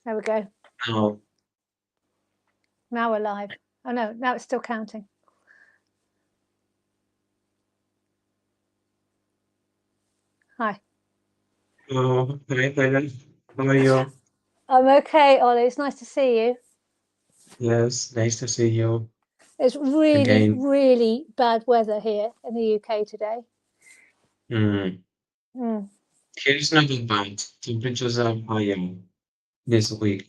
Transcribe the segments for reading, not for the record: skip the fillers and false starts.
There we go. Now, Now we're live. Oh no, now it's still counting. Hi. hi, Tyler. How are you? I'm okay, Ollie. It's nice to see you. Yes, nice to see you It's really, again. really bad weather here in the UK today. Hmm. Mm. Here is not that bad. Temperatures are higher this week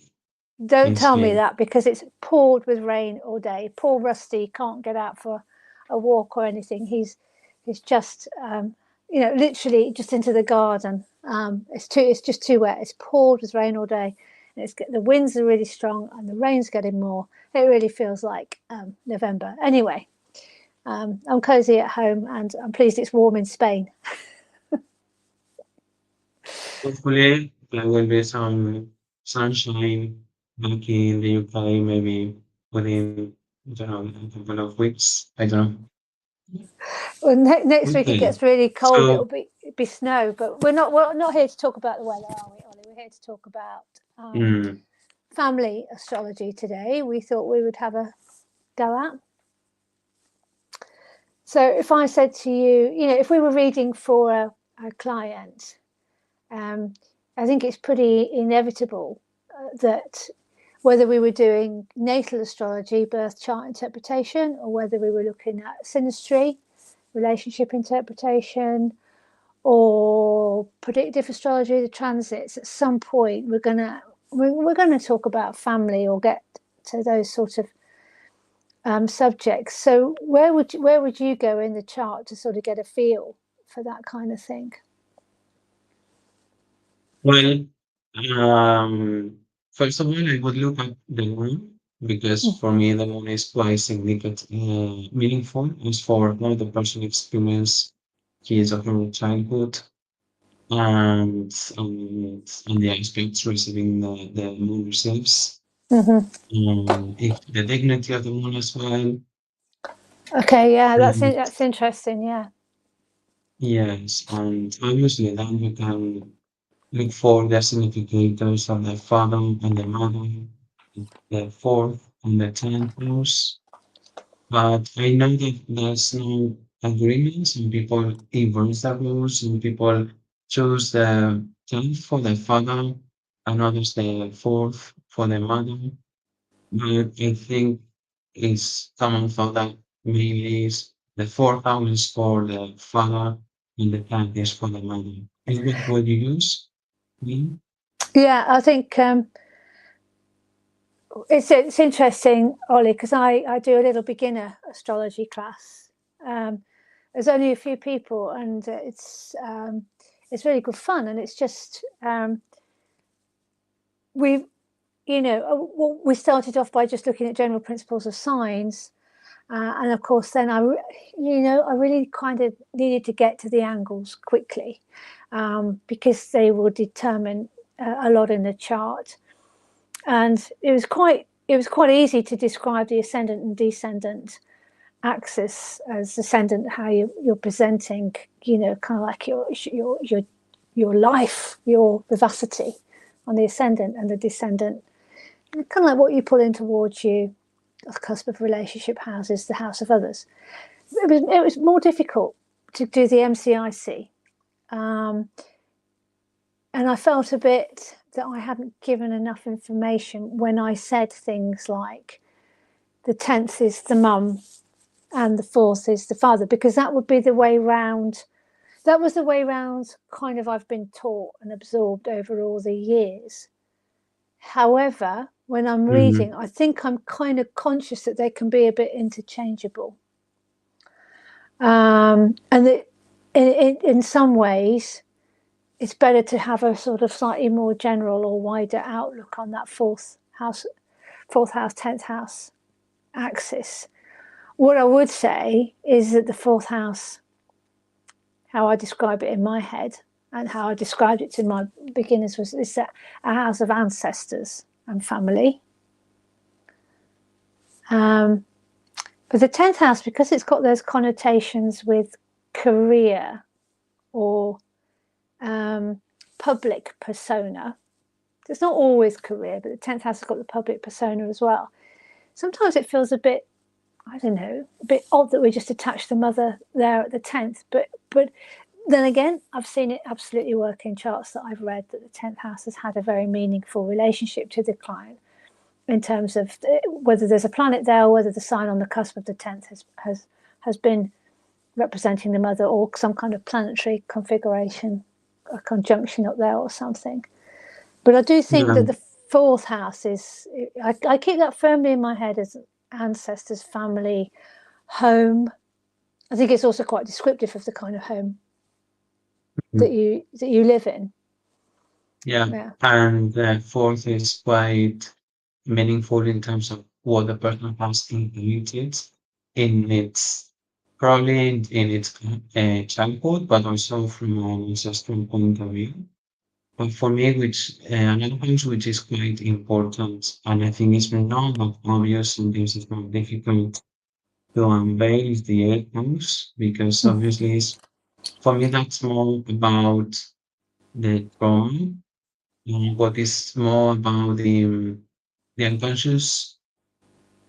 Don't in tell me Spain. that because it's poured with rain all day. Poor Rusty can't get out for a walk or anything. He's just literally just into the garden. It's just too wet. It's poured with rain all day, and the winds are really strong and the rain's getting more. It really feels like November. Anyway, I'm cozy at home and I'm pleased it's warm in Spain. Hopefully, there will be some sunshine back in the UK, maybe within, I don't know, a couple of weeks. I don't know. Well, next week it Okay. gets really cold. So, It'll be snow, but we're not here to talk about the weather, are we, Ollie? We're here to talk about mm, family astrology today. We thought we would have a go at. So if I said to you, if we were reading for a client, um, I think it's pretty inevitable that whether we were doing natal astrology, birth chart interpretation, or whether we were looking at synastry, relationship interpretation, or predictive astrology, the transits, at some point we're gonna talk about family or get to those sort of subjects. So where would you go in the chart to sort of get a feel for that kind of thing? well, first of all, I would look at the moon because for me the moon is quite significant, meaningful. As for how the person experienced his or her childhood and the aspects receiving the moon receives. Mm-hmm. If the dignity of the moon as well. Okay, yeah, And that's interesting. Yeah. yes, and obviously then we can look for the significators of the father and the mother, the fourth and the 10th house. But I know that there's no agreement. Some people inverse the rules. Some people choose the 10th for the father, and others the fourth for the mother. But I think it's common thought that mainly is the fourth house is for the father and the 10th is for the mother. Is what would you use? Me? Yeah, I think it's interesting, Ollie, because I do a little beginner astrology class. Um, there's only a few people, and it's really good fun, and it's just we well, we started off by just looking at general principles of signs, and of course, then I really kind of needed to get to the angles quickly because they will determine a lot in the chart, and it was quite easy to describe the ascendant and descendant axis as ascendant, how you're presenting, kind of like your life, your vivacity on the ascendant, and the descendant, kind of like what you pull in towards you, the cusp of relationship houses, the house of others. It was more difficult to do the MCIC, and I felt a bit that I hadn't given enough information when I said things like the 10th is the mum and the fourth is the father, because that would be the way round. That was the way round, kind of, I've been taught and absorbed over all the years. However, when I'm Mm-hmm. reading, I think I'm kind of conscious that they can be a bit interchangeable. And that in some ways, it's better to have a sort of slightly more general or wider outlook on that fourth house, 10th house axis. What I would say is that the fourth house, how I describe it in my head and how I described it to my beginners, is that a house of ancestors and family. But the 10th house, because it's got those connotations with career or public persona, It's not always career, but the 10th house has got the public persona as well. Sometimes it feels a bit, I don't know, a bit odd that we just attach the mother there at the 10th. But then again, I've seen it absolutely work in charts that I've read, that the 10th house has had a very meaningful relationship to the client in terms of whether there's a planet there or whether the sign on the cusp of the 10th has been representing the mother, or some kind of planetary configuration, a conjunction up there or something. But I do think that the 4th house is, I keep that firmly in my head as ancestors, family, home. I think it's also quite descriptive of the kind of home that you live in. Yeah. And the 4th is quite meaningful in terms of what the person has inherited in its probably in its childhood, but also from an ancestral point of view. But for me, which another point which is quite important, and I think it's not that obvious, and this is more difficult to unveil, is the 8th house, because obviously for me that's more about the trauma, and what is more about the unconscious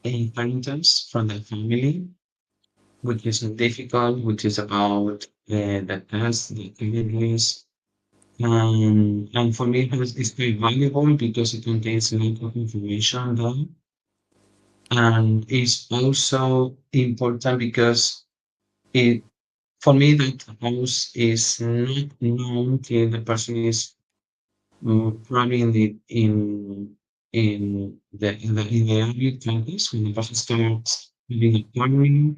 inheritance from the family, which is difficult, which is about the past, the communities. And for me, it's very valuable because it contains a lot of information there. And it's also important because it, for me, that house is not known till the person is probably in the early 20s, when the person starts having a partner,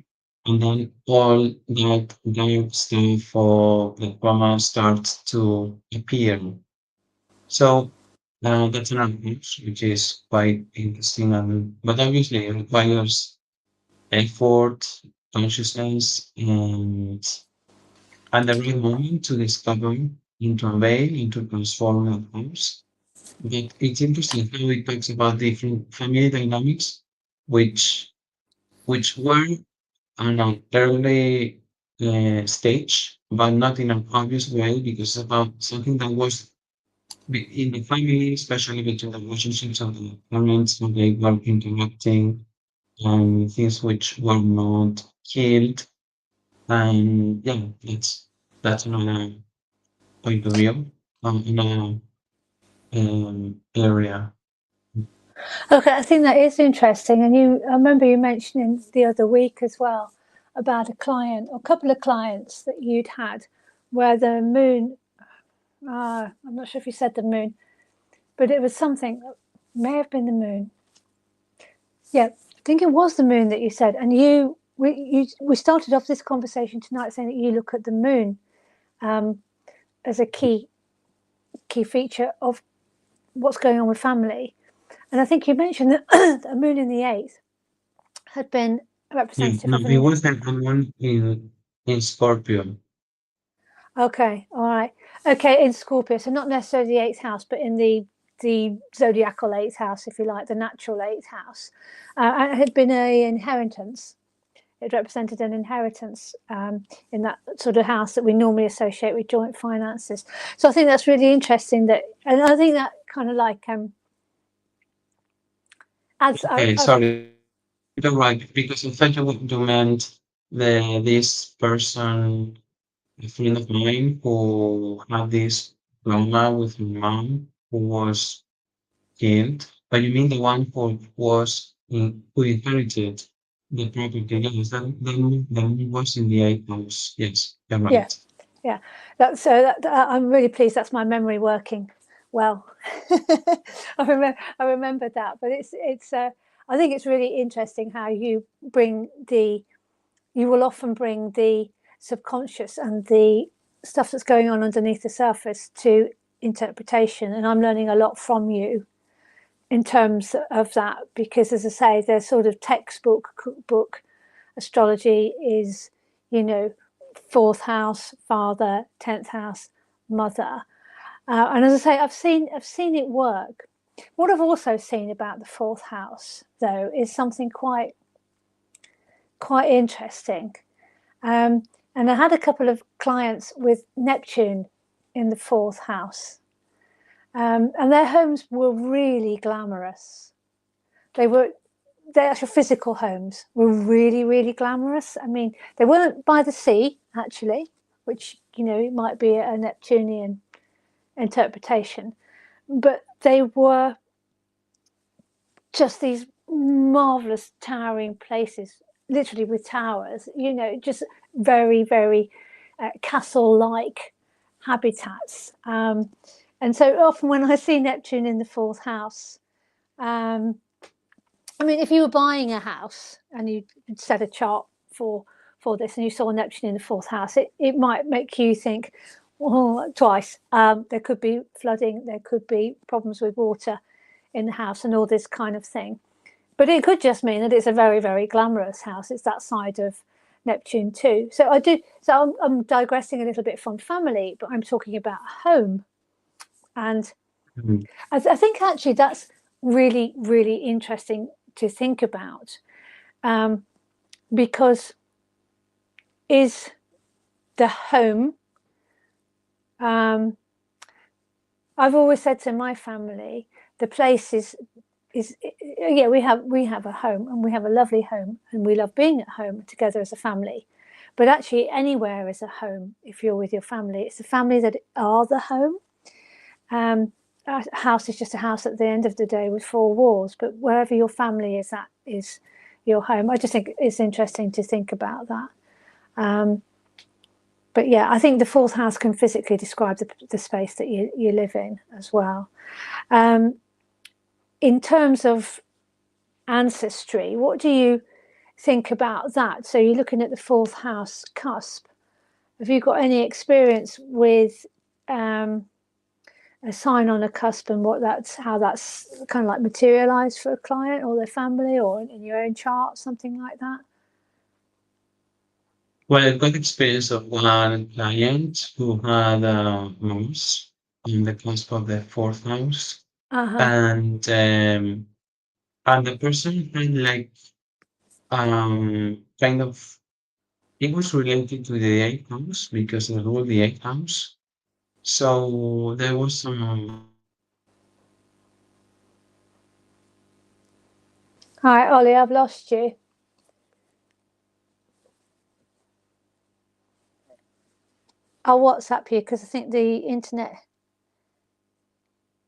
and then all that dark stuff for the trauma starts to appear. So that's another approach, which is quite interesting, but obviously it requires effort, consciousness, and the right moment to discover, into unveil, into transform that house. But it's interesting how it talks about different family dynamics, which were on an early stage, but not in an obvious way, because it's about something that was in the family, especially between the relationships of the parents, how they were interacting, and things which were not healed. And yeah, that's another point of view, another area. Okay, I think that is interesting. And I remember you mentioning the other week as well about a client or a couple of clients that you'd had where the moon, I'm not sure if you said the moon, but it was something, may have been the moon. Yeah, I think it was the moon that you said. And we started off this conversation tonight saying that you look at the moon as a key feature of what's going on with family. And I think you mentioned that a moon in the 8th had been representative No, of it an. was the one in Scorpio. Okay, all right. Okay, in Scorpio, so not necessarily the 8th house, but in the zodiacal 8th house, if you like, the natural 8th house. And it had been a inheritance. It represented an inheritance in that sort of house that we normally associate with joint finances. So I think that's really interesting. And I think that kind of like adds. Okay, sorry, you're right, because I thought you meant this person, a friend of mine, who had this trauma with her mom, who was killed. But you mean the one who inherited the property? Yes, that was in the 8th house. Yes, you're Yeah, right. yeah. I'm really pleased. That's my memory working well. I remembered that, but it's. I think it's really interesting how you will often bring the subconscious and the stuff that's going on underneath the surface to interpretation, and I'm learning a lot from you in terms of that, because as I say, the sort of textbook cookbook astrology is, 4th house father, 10th house mother, and as I say, I've seen it work. What I've also seen about the 4th house, though, is something quite interesting. And I had a couple of clients with Neptune in the 4th house, And their homes were really glamorous. Their actual physical homes were really, really glamorous. I mean, they weren't by the sea, actually, which, might be a Neptunian interpretation, but they were just these marvelous towering places, literally with towers, just very, very castle-like habitats. And so often when I see Neptune in the fourth house, I mean, if you were buying a house and you set a chart for this and you saw Neptune in the fourth house, it might make you think, well, twice. There could be flooding, there could be problems with water in the house and all this kind of thing. But it could just mean that it's a very, very glamorous house. It's that side of Neptune too. So I'm digressing a little bit from family, but I'm talking about home. And I think actually that's really, really interesting to think about, because is the home, I've always said to my family, the place is yeah, we have a home and we have a lovely home and we love being at home together as a family, but actually anywhere is a home. If you're with your family, it's the family that are the home. A house is just a house at the end of the day with four walls, but wherever your family is, that is your home. I just think it's interesting to think about that. But yeah, I think the fourth house can physically describe the space that you live in as well. In terms of ancestry, what do you think about that? So you're looking at the fourth house cusp. Have you got any experience with a sign on a cusp and how that's kind of like materialized for a client or their family, or in your own chart, something like that? Well, I've got experience of one client who had a mouse in the cusp of the fourth house, Uh-huh. and the person had like kind of it was related to the eighth house because it ruled the eighth house. So there was some Hi, Ollie, I've lost you. I'll WhatsApp you because I think the internet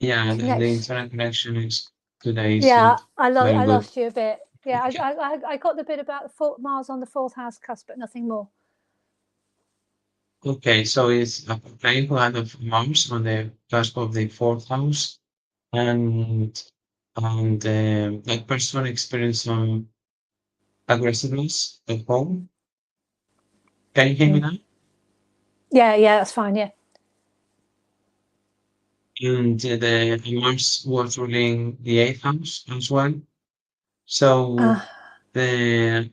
yeah, the connection. internet connection is today is Yeah, not I very good. lost you a bit. Yeah, I got the bit about the Mars on the fourth house cusp, but nothing more. Okay, so it's a player who had a mouse on the cusp of the fourth house, and that person experienced some aggressiveness at home. Can you hear me now? Yeah, that's fine. Yeah. And the Mars was ruling the eighth house as well. So Uh, the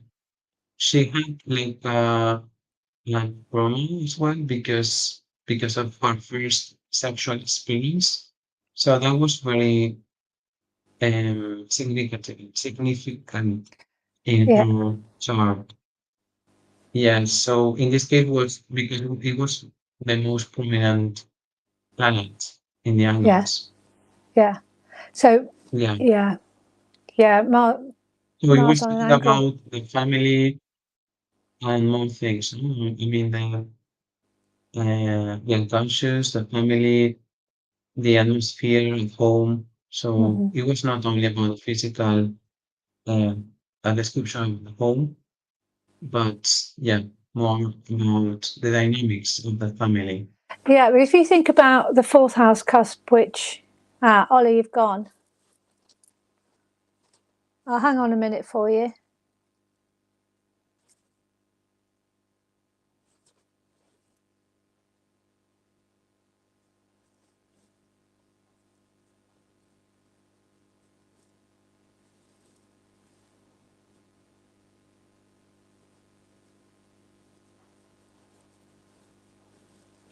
she had like trauma as well because of her first sexual experience. So that was very significant in yeah, her chart. Yeah, so in this case was because it was the most prominent planet in the yeah, angles. yeah. So Yeah. yeah, yeah. So we were Mars on an speaking angle. about the family and more things. I mean the unconscious, the family, the atmosphere at home. So Mm-hmm. it was not only about the physical uh, a description of the home, but yeah, more about the dynamics of the family. Yeah, but if you think about the fourth house cusp, which Ollie, you've gone. I'll hang on a minute for you.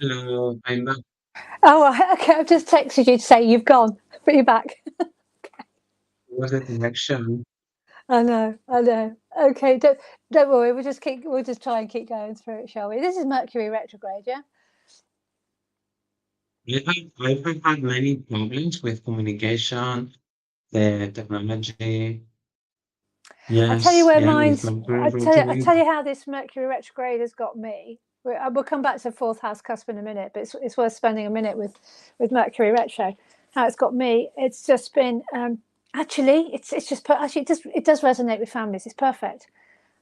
Hello, I'm back. Oh, okay. I've just texted you to say you've gone, but you're back. Was the connection? I know, I know. Okay, don't worry. We'll just try and keep going through it, shall we? This is Mercury retrograde, yeah. I've had many problems with communication, the technology. I tell you Yes, where yeah, with mine's. Mercury I retrograde. tell you how this Mercury retrograde has got me. We'll come back to the fourth house cusp in a minute, but it's worth spending a minute with Mercury retro. How it's got me. It's just been actually. It's just actually it does resonate with families. It's perfect.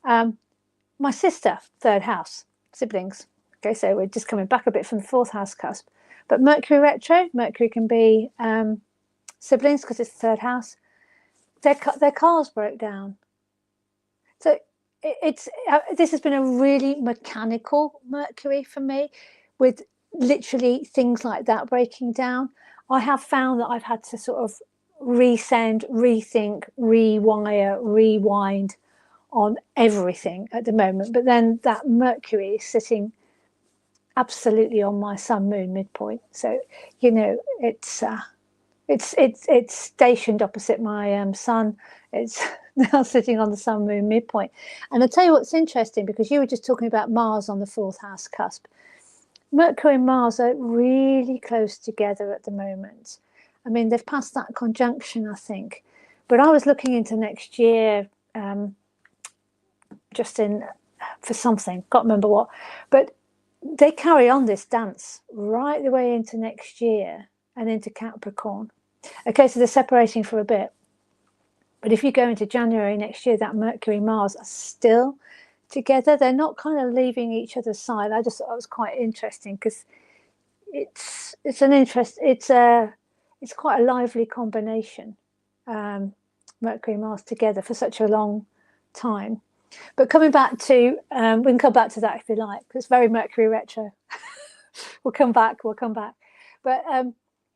My sister, third house, siblings. Okay, so we're just coming back a bit from the fourth house cusp. But Mercury retro, Mercury can be siblings because it's the third house. Their cars broke down. So it's this has been a really mechanical Mercury for me, with literally things like that breaking down. I have found that I've had to sort of resend, rethink, rewire, rewind on everything at the moment. But then that Mercury is sitting absolutely on my Sun Moon midpoint, so it's stationed opposite my Sun. It's now sitting on the Sun Moon midpoint. And I'll tell you what's interesting, because you were just talking about Mars on the fourth house cusp. Mercury and Mars are really close together at the moment. I mean, they've passed that conjunction, I think. But I was looking into next year, just in for something, can't remember what. But they carry on this dance right the way into next year and into Capricorn. Okay, so they're separating for a bit. But if you go into January next year, that Mercury Mars are still together. They're not kind of leaving each other's side. I just thought it was quite interesting, because it's an interest. It's quite a lively combination, Mercury Mars together for such a long time. But coming back to, we can come back to that if you like, because it's very Mercury retro. We'll come back. We'll come back. But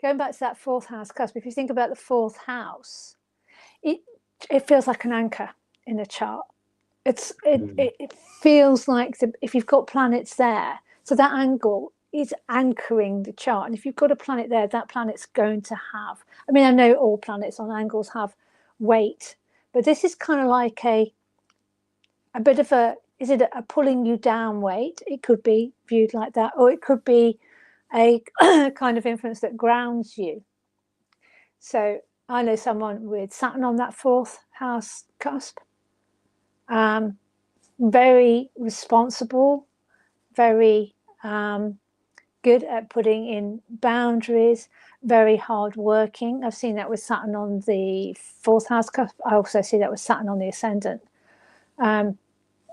going back to that fourth house cusp, if you think about the fourth house, it it feels like an anchor in a chart. Mm. It feels like if you've got planets there, so that angle is anchoring the chart. And if you've got a planet there, that planet's going to have. I mean, I know all planets on angles have weight, but this is kind of like a bit of a. Is it a pulling you down weight? It could be viewed like that, or it could be a kind of influence that grounds you. So I know someone with Saturn on that fourth house cusp, very responsible, very good at putting in boundaries, very hardworking. I've seen that with Saturn on the fourth house cusp. I also see that with Saturn on the ascendant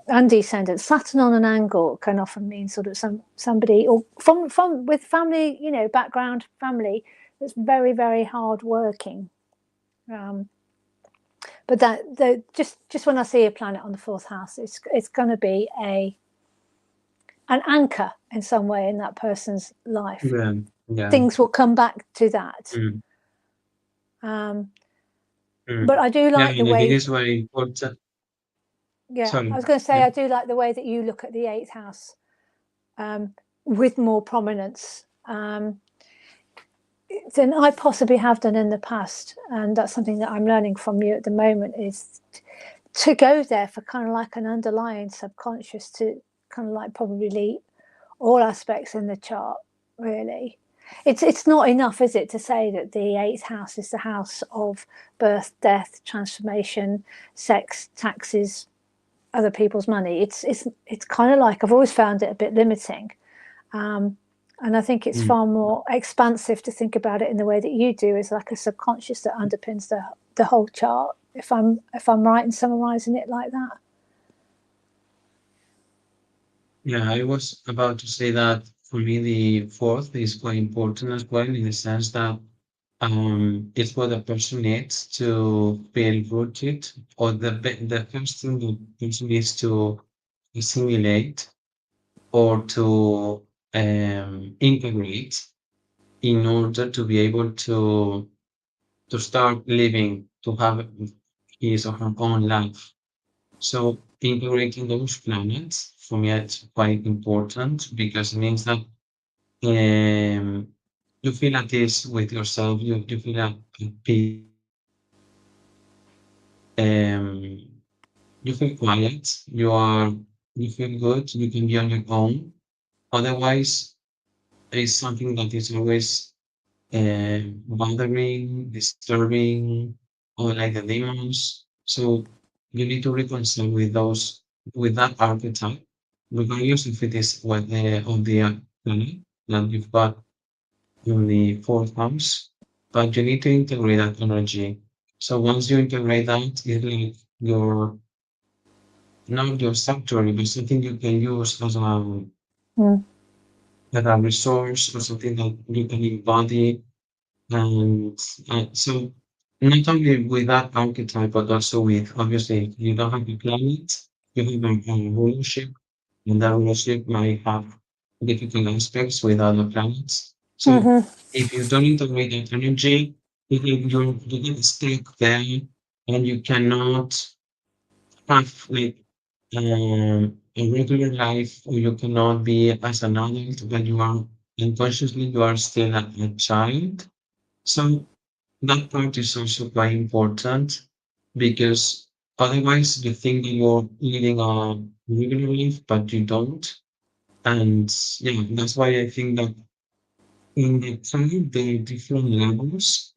and descendant. Saturn on an angle can often mean sort of somebody or from with family, background, family that's very, very hardworking. But just when I see a planet on the fourth house, it's going to be an anchor in some way in that person's life. Yeah, yeah. Things will come back to that. Mm, But mm. I do Yeah, like the and I think way. it's very important. Yeah, I Sorry. was going to say Yeah. I do like the way that you look at the eighth house with more prominence than I possibly have done in the past, and that's something that I'm learning from you at the moment, is to go there for kind of like an underlying subconscious, to kind of like probably all aspects in the chart, really. It's not enough, is it, to say that the eighth house is the house of birth, death, transformation, sex, taxes, other people's money. It's kind of like, I've always found it a bit limiting, and I think it's Mm. far more expansive to think about it in the way that you do, is like a subconscious that underpins the whole chart. If I'm right in summarizing it like that. Yeah, I was about to say that for me, the fourth is quite important as well, in the sense that it's what a person needs to feel rooted, or the first thing the person needs to assimilate or to integrate in order to be able to start living, to have his or her own life. So integrating those planets for me it's quite important, because it means that you feel at ease with yourself, you feel at peace, um, you feel quiet, you feel good, you can be on your own. Otherwise, it's something that is always bothering, disturbing, or like the demons. So you need to reconcile with those, with that archetype, regardless if it is what the on the planet that you've got in the fourth house. But you need to integrate that energy. So once you integrate that, it's like your not your sanctuary, but something you can use Mm. as a resource or something that you can embody. And so not only with that archetype, but also with obviously you don't have a planet, you have a rulership, and that rulership might have difficult aspects with other planets. So Mm-hmm. if you don't integrate that energy, you get stuck there and you cannot have like a regular life, or you cannot be as an adult, but you are unconsciously you are still a child. So that part is also quite important because otherwise you think that you're living a regular life, but you don't. And yeah, that's why I think that in the time there are different levels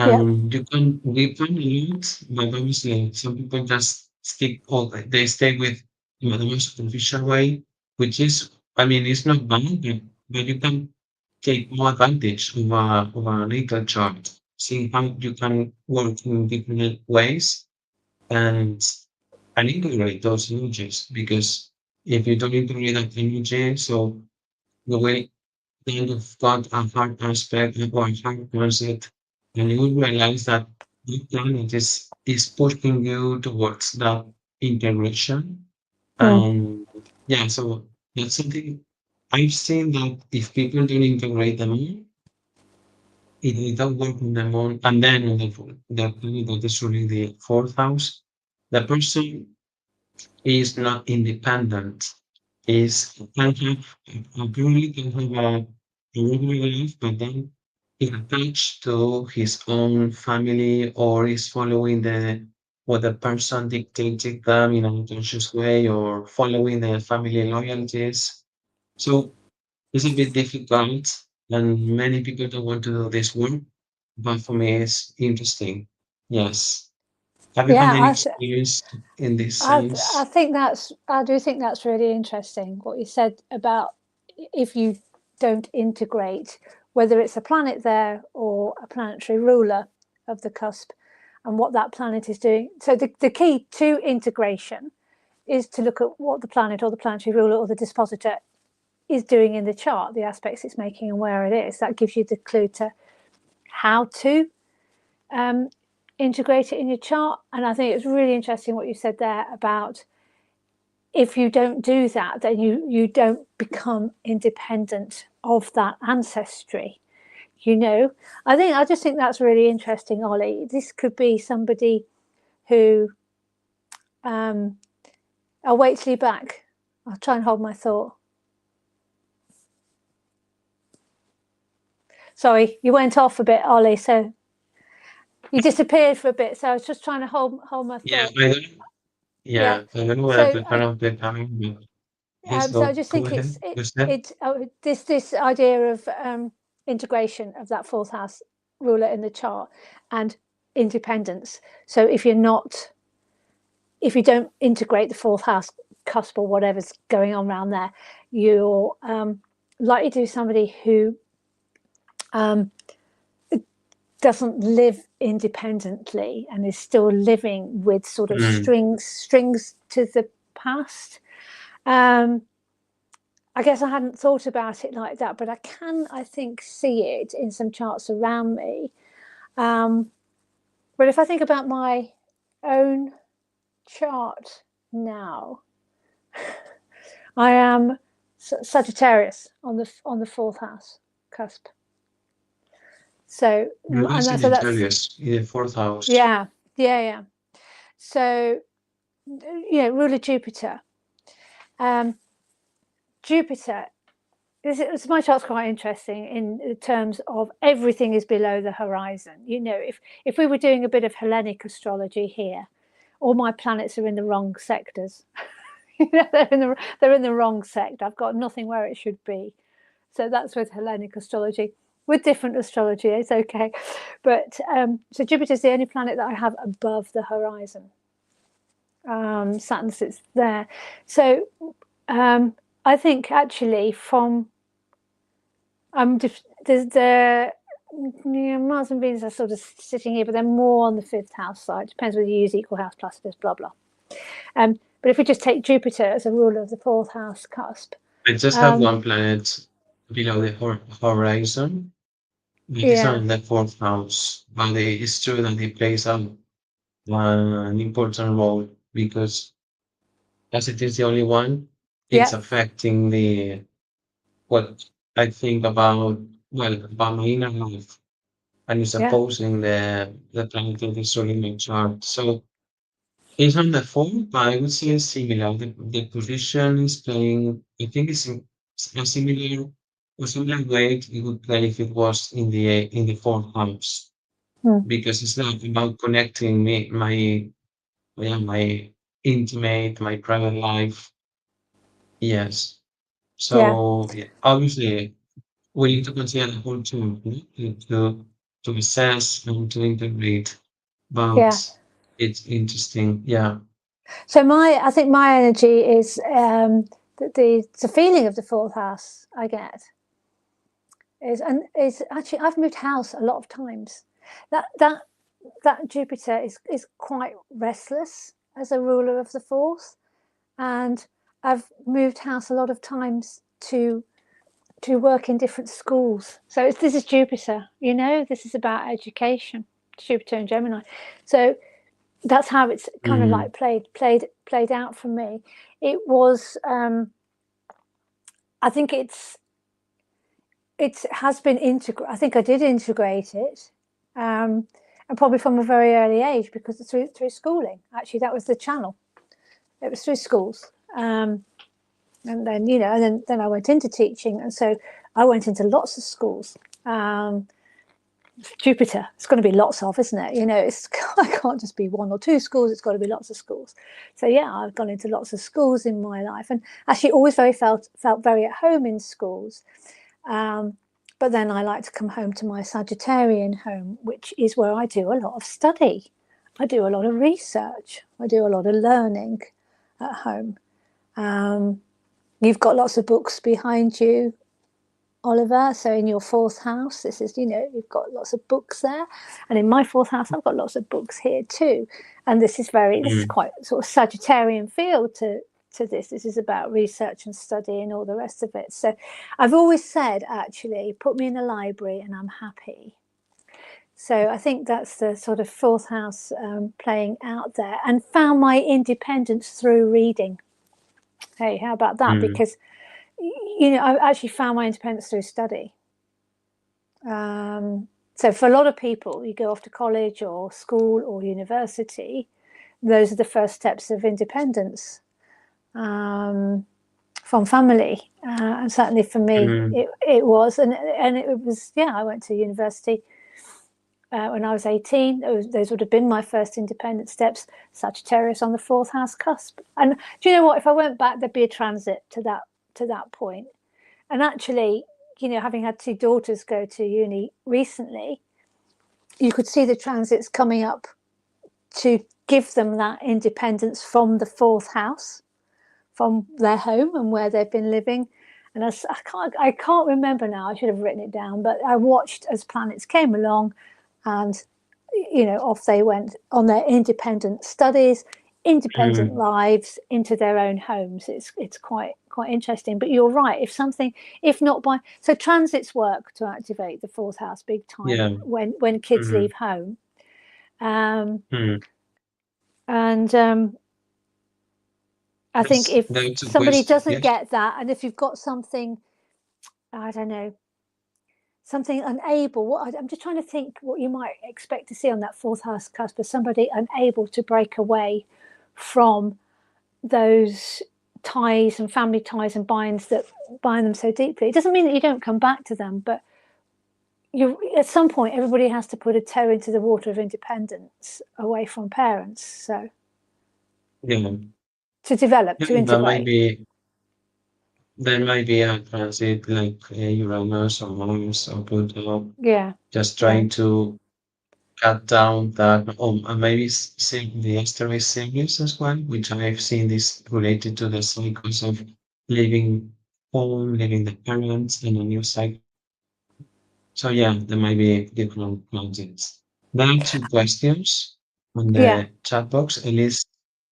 Yep. and you can deepen it, but obviously some people just stick all they stay with the most superficial way, which is I mean it's not bad, but you can take more advantage of a natal chart, seeing how you can work in different ways and integrate those energies. Because if you don't integrate that energy, so the way kind of got a hard aspect or a hard concept, and you will realize that the planet is pushing you towards that integration. Mm. And yeah, so that's something I've seen that if people don't integrate them all, if they don't work on them on, and then on the planet that is ruling the fourth house, the person is not independent. Is can have apparently can have a regular life, but then is attached to his own family or is following the what the person dictated them in an unconscious way or following the family loyalties. So it's a bit difficult, and many people don't want to do this work. But for me, it's interesting. Yes. Have you had Yeah, any experience in this I sense? think I do think that's really interesting what you said about if you don't integrate, whether it's a planet there or a planetary ruler of the cusp, and what that planet is doing. So the key to integration is to look at what the planet or the planetary ruler or the dispositor is doing in the chart, the aspects it's making and where it is. That gives you the clue to how to integrate it in your chart. And I think it's really interesting what you said there about if you don't do that, then you don't become independent of that ancestry. I just think that's really interesting, Ollie. This could be somebody who I'll wait till you're back. I'll try and hold my thought. Sorry, you went off a bit, Ollie, so you disappeared for a bit, so I was just trying to hold my Yeah, thought. I don't. Yeah. Yeah, I don't know where So the kind of the coming, but yes, so I so just go think ahead. You said? this idea of integration of that fourth house ruler in the chart and independence. So if you don't integrate the fourth house cusp or whatever's going on around there, you're likely to be somebody who doesn't live independently and is still living with sort of Mm, strings to the past. Um, I guess I hadn't thought about it like that, but I think, see it in some charts around me. But if I think about my own chart now, I am Sagittarius on the fourth house cusp. So you were and so that's Sagittarius in the fourth house. yeah. So ruler Jupiter. Um, Jupiter my chart's quite interesting in terms of everything is below the horizon. If we were doing a bit of Hellenic astrology here, all my planets are in the wrong sectors. They're in the wrong sector. I've got nothing where it should be. So that's with Hellenic astrology. with different astrology. It's okay, but so Jupiter is the only planet that I have above the horizon. Saturn sits there, so I think actually from there's the Mars and Venus are sort of sitting here, but they're more on the fifth house side. Depends whether you use equal house clusters, blah blah. But if we just take Jupiter as a ruler of the fourth house cusp, I just have one planet below the horizon. It is yeah, on the fourth house, but it's true that it plays an important role because as it is the only one, it's yeah, affecting the what I think about, well, about my inner life, and it's yeah, opposing the planet that is showing my chart. So it's on the phone, but I would say it's similar. The position is playing, I think it's in a similar way it would play if it was in the fourth house, hmm, because it's not about connecting my intimate, my private life. Yes. yeah, So yeah, obviously we need to consider the whole term, no? To assess and to integrate. But yeah. it's interesting. Yeah. So I think my energy is the feeling of the fourth house I get is actually I've moved house a lot of times. That that that Jupiter is quite restless as a ruler of the fourth, and I've moved house a lot of times to work in different schools. So this is Jupiter, this is about education, Jupiter and Gemini. So that's how it's kind of Mm, like played out for me. It was I think it has been integrated. I think I did integrate it, and probably from a very early age because it's through schooling. Actually, that was the channel. It was through schools, and then then I went into teaching, and so I went into lots of schools. Jupiter, it's going to be lots of, isn't it? It's I can't just be one or two schools. It's got to be lots of schools. So yeah, I've gone into lots of schools in my life, and actually always felt very at home in schools. But then I like to come home to my Sagittarian home, which is where I do a lot of study. I do a lot of research. I do a lot of learning at home. You've got lots of books behind you, Oliver. So in your fourth house, this is, you've got lots of books there. And in my fourth house, I've got lots of books here too. And this is mm, quite sort of Sagittarian feel to this. This is about research and study and all the rest of it. So I've always said, actually, put me in a library and I'm happy. So I think that's the sort of fourth house playing out there, and found my independence through reading. Hey, how about that? mm, Because I've actually found my independence through study. So for a lot of people, you go off to college or school or university, those are the first steps of independence from family. And certainly for me, mm. it was. And it was, yeah, I went to university when I was 18. Those would have been my first independent steps. Sagittarius on the fourth house cusp. And do you know what? If I went back, there'd be a transit to that point. And actually, having had two daughters go to uni recently, you could see the transits coming up to give them that independence from the fourth house, from their home and where they've been living. And I can't remember now. I should have written it down, but I watched as planets came along, and off they went on their independent studies, independent Mm, lives into their own homes. It's quite interesting. But you're right. If not by, so transits work to activate the fourth house big time yeah. when kids Mm, leave home, um, mm. and I think if That's a somebody question. doesn't Yes. get that, and if you've got something, I don't know, something unable. I'm just trying to think what you might expect to see on that fourth house cusp of somebody unable to break away from those ties and family ties and binds that bind them so deeply. It doesn't mean that you don't come back to them, but at some point everybody has to put a toe into the water of independence away from parents, so Yeah. to develop, Yeah, to that might integrate. be there might be a transit like Uranus or Mars or Pluto, Yeah, just yeah, trying to cut down that, and maybe see the asteroid series as well, which I've seen this related to the cycles of leaving home, leaving the parents, and a new cycle. So yeah, there might be different projects. There are two questions on yeah. the chat box. Elise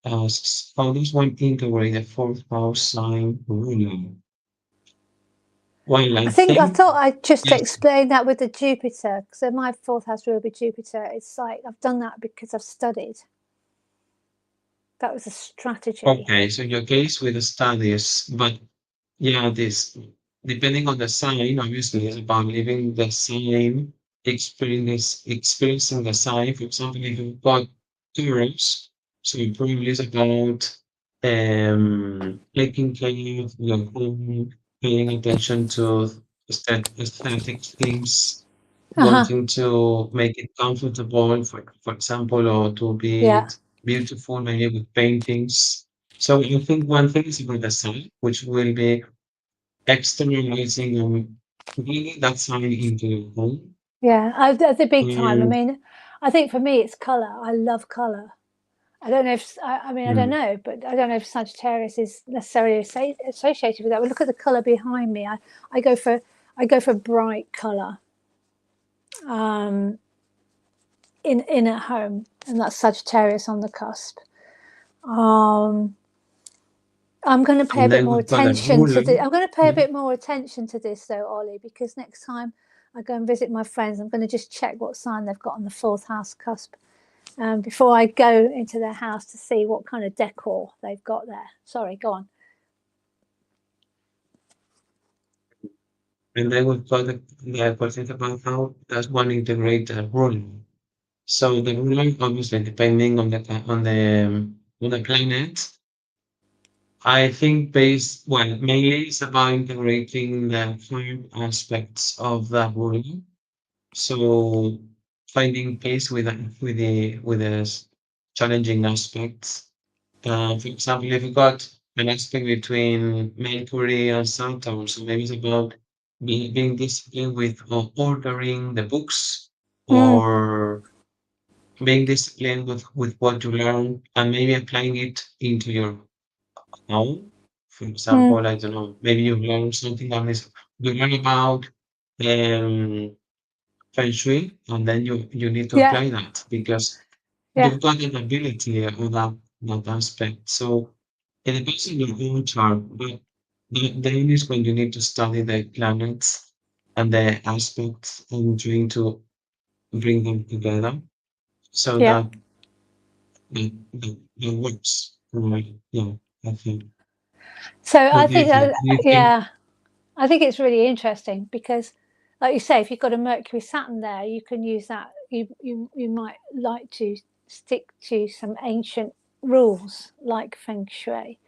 asks, how does one integrate the fourth house sign ruler? Well, I I think thought I'd just yes. explain that with the Jupiter. So my fourth house will be Jupiter. It's like I've done that because I've studied. That was a strategy. Okay, so your case with the studies, but yeah, this depending on the sign, obviously, is about living the sign, experiencing the sign. For example, if you've got Taurus, so it probably is about taking care of your home, paying attention to aesthetic things, Uh-huh. wanting to make it comfortable, for example, or to be Yeah, it beautiful, maybe with paintings. So I think one thing is about the sign, which will be externalizing bringing that sign into your home. yeah. At the big time. I And mean, I think for me it's colour. I love colour. I don't know if I mean I don't mm, know, but I don't know if Sagittarius is necessarily associated with that. But look at the colour behind me. I go for I go for bright colour um, in at home, and that's Sagittarius on the cusp. Um, I'm going to pay a and bit then more we've got a attention to ruler. this. I'm going to pay a Yeah. bit more attention to this though, Ollie, because next time I go and visit my friends, I'm going to just check what sign they've got on the fourth house cusp before I go into their house to see what kind of decor they've got there. Sorry, go on. And then we've got the question about how does one integrate the ruler. So the ruler, obviously, depending on the planet, I think mainly it's about integrating the five aspects of that ruler. So finding peace with the challenging aspects. For example, if you got an aspect between Mercury and Saturn, so maybe it's about being disciplined with ordering the books Mm, or being disciplined with what you learn and maybe applying it into your own. For mm, example, I don't know, maybe you learn something on this, you learn about um, feng shui, and then you need to yeah, apply that because yeah, you've got an ability on that aspect. So it depends on your own chart, but the aim is when you need to study the planets and the aspects and trying to bring them together so yeah. that works. Right. Yeah, I think. So What I do you think think? that, Do you think? yeah, I think it's really interesting because, like you say, if you've got a Mercury Saturn there, you can use that. You might like to stick to some ancient rules like feng shui.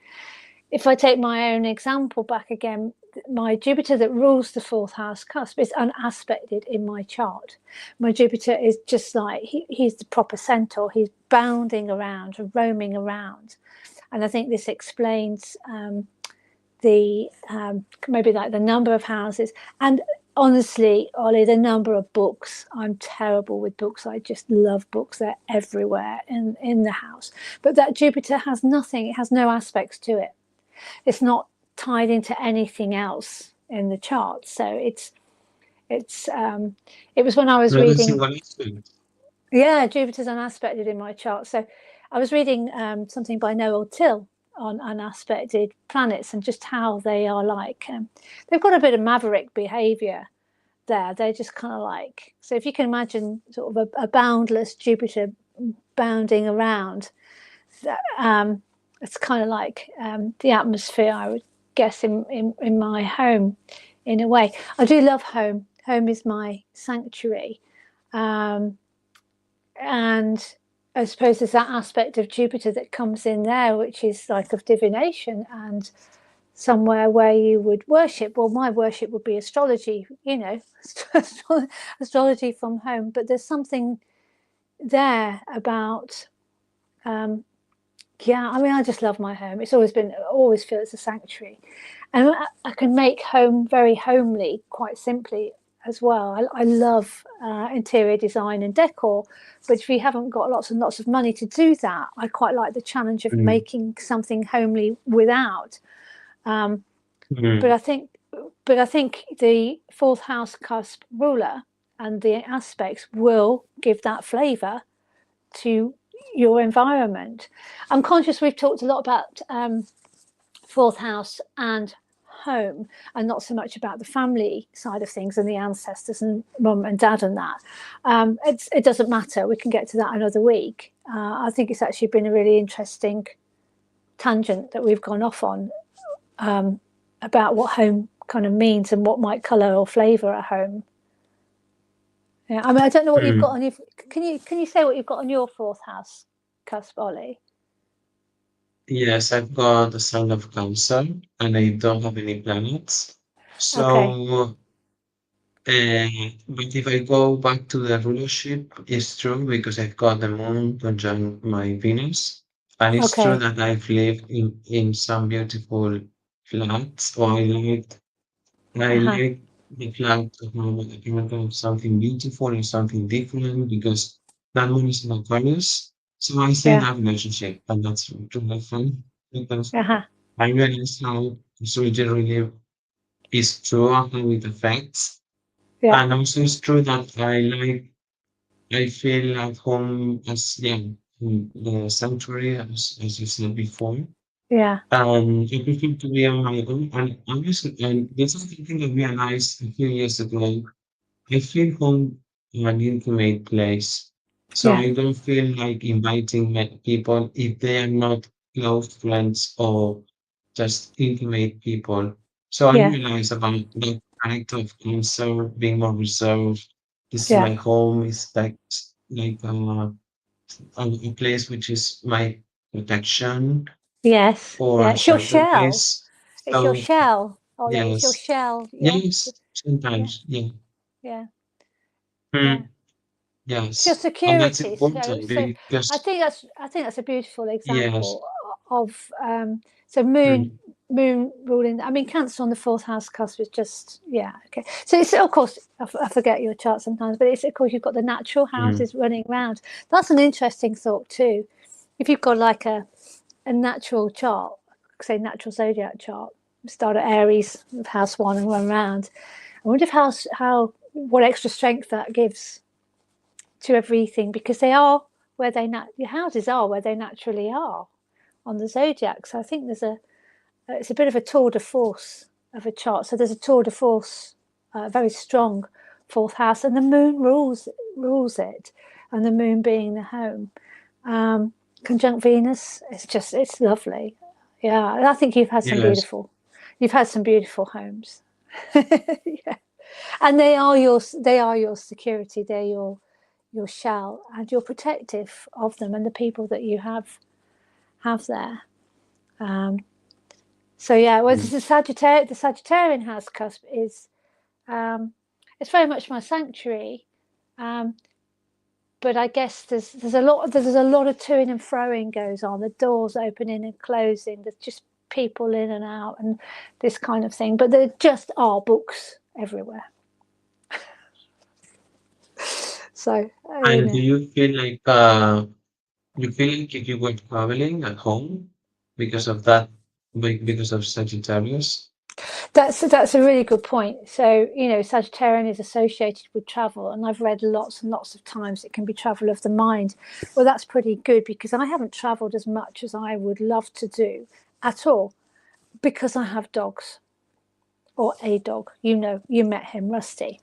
If I take my own example back again, my Jupiter that rules the fourth house cusp is unaspected in my chart. My Jupiter is just like he's the proper centaur. He's bounding around, roaming around, and I think this explains the maybe like the number of houses and honestly, Ollie, the number of books. I'm terrible with books. I just love books. They're everywhere in the house. But that Jupiter has nothing. It has no aspects to it. It's not tied into anything else in the chart. So it's it was when I was Not a reading. single aspect. Yeah, Jupiter's unaspected in my chart. So I was reading something by Noel Till on unaspected planets and just how they are like. They've got a bit of maverick behavior there. They're just kind of like. So if you can imagine sort of a boundless Jupiter bounding around, it's kind of like the atmosphere, I would guess, in my home in a way. I do love home. Home is my sanctuary. Um, and I suppose there's that aspect of Jupiter that comes in there, which is like of divination and somewhere where you would worship. Well, my worship would be astrology, astrology from home. But there's something there about Yeah, I mean, I just love my home. It's always been, always feel it's a sanctuary, and I can make home very homely, quite simply as well. I love interior design and decor, but if you haven't got lots and lots of money to do that, I quite like the challenge of Mm, making something homely without. Um, but mm, I think, but I think the fourth house cusp ruler and the aspects will give that flavour to your environment. I'm conscious we've talked a lot about fourth house and home and not so much about the family side of things and the ancestors and mum and dad and that. It doesn't matter. We can get to that another week. I think it's actually been a really interesting tangent that we've gone off on about what home kind of means and what might colour or flavour a home. Yeah, I mean, I don't know what you've got mm. on your. Can you say what you've got on your fourth house cusp, Ollie? Yes, I've got the sign of Cancer, and I don't have any planets. Okay, So, but if I go back to the rulership, it's true because I've got the moon conjunct my Venus, and it's true okay, that I've lived in some beautiful flats, or I uh-huh. like the flat to have a kind of something beautiful and something different because that one is in Aquarius. So I say Yeah, that relationship, and that's really fun because uh-huh. I realize how astrology really is true and how it affects. Yeah, And also it's true that I feel at home as yeah, in the sanctuary as you said before. yeah, I prefer to be on my own and obviously and there's something I realized a few years ago. I feel home an intimate place. So yeah, I don't feel like inviting people if they are not close friends or just intimate people. So I yeah, realize about the character of cancer being more reserved. This is yeah. my home. It's like a place which is my protection Yes, or yeah. a It's your shelter shell. place. It's your So shell, Ollie. It's your yes, shell. Yeah, yes, yeah, sometimes, yeah. yeah, yeah. Hmm. It's your Yes, and that's security. So, important so because I think that's a beautiful yes, example of so moon mm, ruling. I mean, Cancer on the fourth house cusp is just yeah okay. So it's of course I forget your chart sometimes, but it's of course you've got the natural mm, houses running around. That's an interesting thought too. If you've got like a natural chart, say natural zodiac chart, start at Aries of house one and run around. I wonder if how what extra strength that gives to everything because they are where your houses are where they naturally are on the zodiac. So I think there's a it's a bit of a tour de force of a chart. So there's a tour de force, very strong fourth house, and the moon rules it, and the moon being the home. Um, Conjunct Venus, it's lovely. Yeah, I think yes, you've had some beautiful homes. Yeah. And they are your security. They're your shell, and you're protective of them and the people that you have there. Um, so yeah, well, mm, the Sagittarian house cusp is um, it's very much my sanctuary. Um, but I guess there's a lot of toing and froing goes on. The doors opening and closing. There's just people in and out and this kind of thing. But there just are books everywhere. So and do you feel like you feel like if you were traveling at home because of that, because of Sagittarius? that's a really good point. So Sagittarian is associated with travel, and I've read lots and lots of times it can be travel of the mind. Well, that's pretty good because I haven't travelled as much as I would love to do at all because I have dogs or a dog. You met him, Rusty.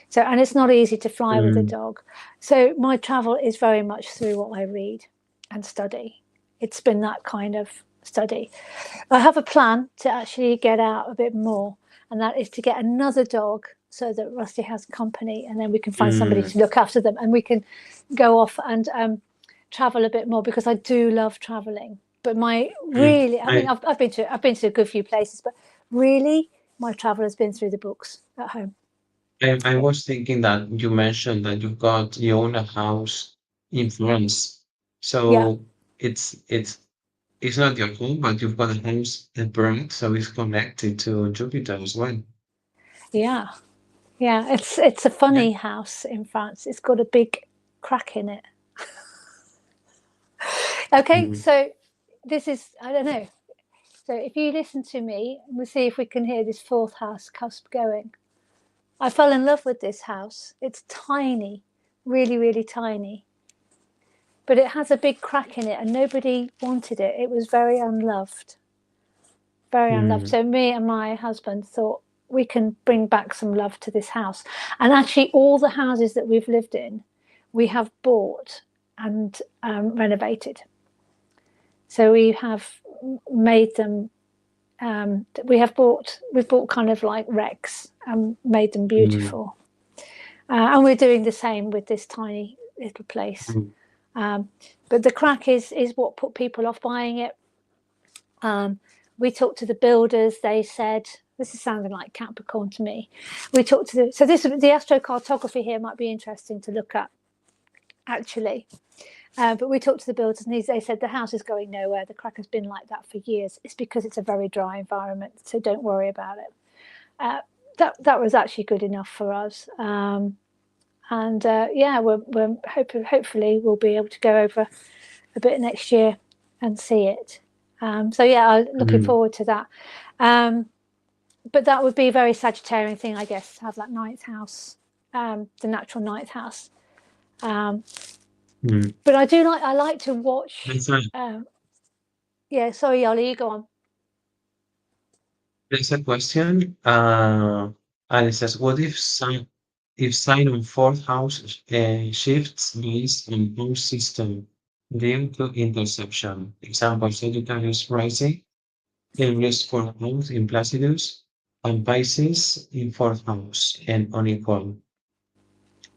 So, and it's not easy to fly with a Mm, dog. So my travel is very much through what I read and study. It's been that kind of study. I have a plan to actually get out a bit more, and that is to get another dog so that Rusty has company, and then we can find somebody mm, to look after them, and we can go off and travel a bit more because I do love traveling. But my mm. really, I mean, I've been to a good few places, but really, my travel has been through the books at home. I was thinking that you mentioned that you own a house in France. Yeah, So it's it's not your home, but you've got a house that burned, so it's connected to Jupiter as well. Yeah, yeah. It's a Yeah. funny house in France. It's got a big crack in it. Okay, Mm, so this is, I don't know. So if you listen to me, we'll see if we can hear this fourth house cusp going. I fell in love with this house. It's tiny, really, really tiny. But it has a big crack in it and nobody wanted it. It was very unloved. Very unloved. mm, So me and my husband thought we can bring back some love to this house. And actually all the houses that we've lived in, we have bought and renovated. So we have made them we've bought kind of like wrecks and made them mm, beautiful. And we're doing the same with this tiny little place. mm, But the crack is what put people off buying it. We talked to the builders. They said, this is sounding like Capricorn to me. We talked to so this the astrocartography here might be interesting to look at actually. But we talked to the builders and they said the house is going nowhere. The crack has been like that for years. It's because it's a very dry environment, so don't worry about it. That was actually good enough for us. And yeah, we're hopefully we'll be able to go over a bit next year and see it. So yeah, I'm looking mm, forward to that. But that would be a very Sagittarian thing, I guess, to have that ninth house, the natural ninth house. mm. But I like to watch. That's a, Yeah, sorry, Ollie, you go on. that's a question. And it says, what if sign on fourth house shifts based on house system due to interception? Example, Sagittarius rising in risk for house in Placidus and Pisces in fourth house and unequal.